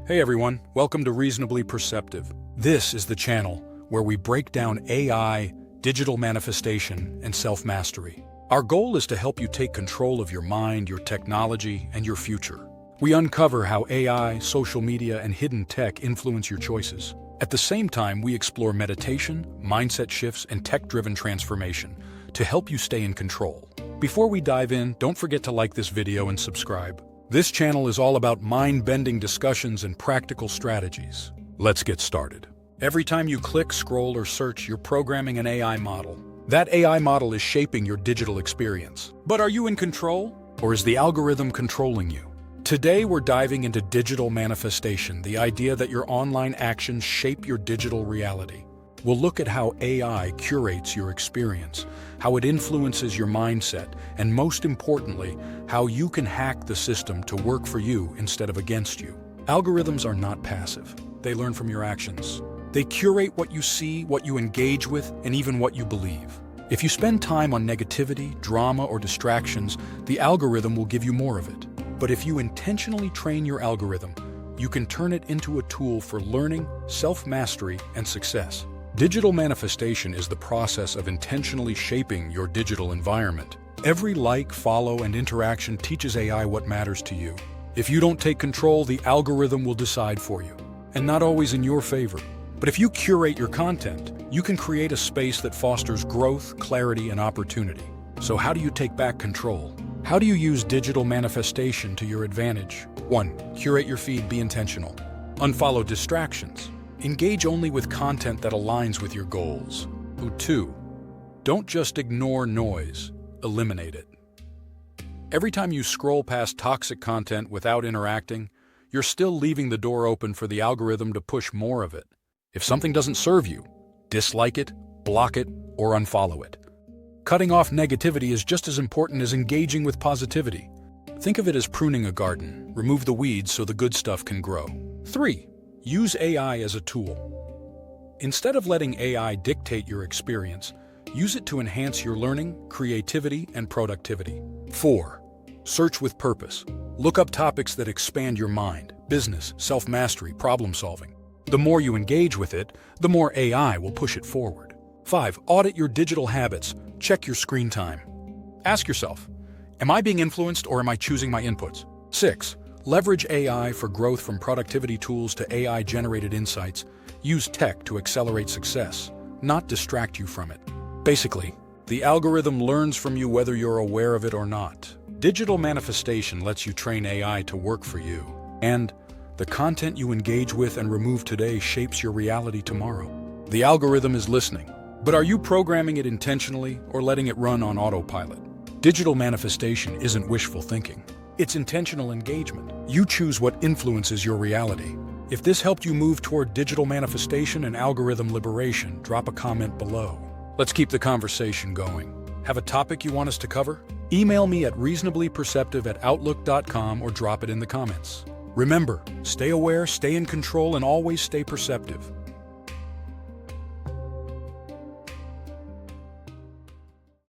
Hey everyone, welcome to Reasonably Perceptive. This is the channel where we break down AI, digital manifestation, and self-mastery. Our goal is to help you take control of your mind, your technology, and your future. We uncover how AI, social media, and hidden tech influence your choices. At the same time, we explore meditation, mindset shifts, and tech-driven transformation to help you stay in control. Before we dive in, don't forget to like this video and subscribe. This channel is all about mind-bending discussions and practical strategies. Let's get started. Every time you click, scroll, or search, you're programming an AI model. That AI model is shaping your digital experience. But are you in control? Or is the algorithm controlling you? Today, we're diving into digital manifestation, the idea that your online actions shape your digital reality. We'll look at how AI curates your experience, how it influences your mindset, and most importantly, how you can hack the system to work for you instead of against you. Algorithms are not passive. They learn from your actions. They curate what you see, what you engage with, and even what you believe. If you spend time on negativity, drama, or distractions, the algorithm will give you more of it. But if you intentionally train your algorithm, you can turn it into a tool for learning, self-mastery, and success. Digital manifestation is the process of intentionally shaping your digital environment. Every like, follow, and interaction teaches AI what matters to you. If you don't take control, the algorithm will decide for you, and not always in your favor. But if you curate your content, you can create a space that fosters growth, clarity, and opportunity. So how do you take back control? How do you use digital manifestation to your advantage? 1. Curate your feed, be intentional. Unfollow distractions. Engage only with content that aligns with your goals. 2. Don't just ignore noise, eliminate it. Every time you scroll past toxic content without interacting, you're still leaving the door open for the algorithm to push more of it. If something doesn't serve you, dislike it, block it, or unfollow it. Cutting off negativity is just as important as engaging with positivity. Think of it as pruning a garden. Remove the weeds so the good stuff can grow. 3. Use AI as a tool. Instead of letting AI dictate your experience, use it to enhance your learning, creativity, and productivity. 4. Search with purpose. Look up topics that expand your mind, business, self-mastery, problem-solving. The more you engage with it, the more AI will push it forward. 5. Audit your digital habits. Check your screen time. Ask yourself, am I being influenced or am I choosing my inputs? 6. Leverage AI for growth, from productivity tools to AI-generated insights. Use tech to accelerate success, not distract you from it. Basically, the algorithm learns from you whether you're aware of it or not. Digital manifestation lets you train AI to work for you. And the content you engage with and remove today shapes your reality tomorrow. The algorithm is listening, but are you programming it intentionally or letting it run on autopilot? Digital manifestation isn't wishful thinking. It's intentional engagement. You choose what influences your reality. If this helped you move toward digital manifestation and algorithm liberation, drop a comment below. Let's keep the conversation going. Have a topic you want us to cover? Email me at reasonablyperceptive@outlook.com or drop it in the comments. Remember, stay aware, stay in control, and always stay perceptive.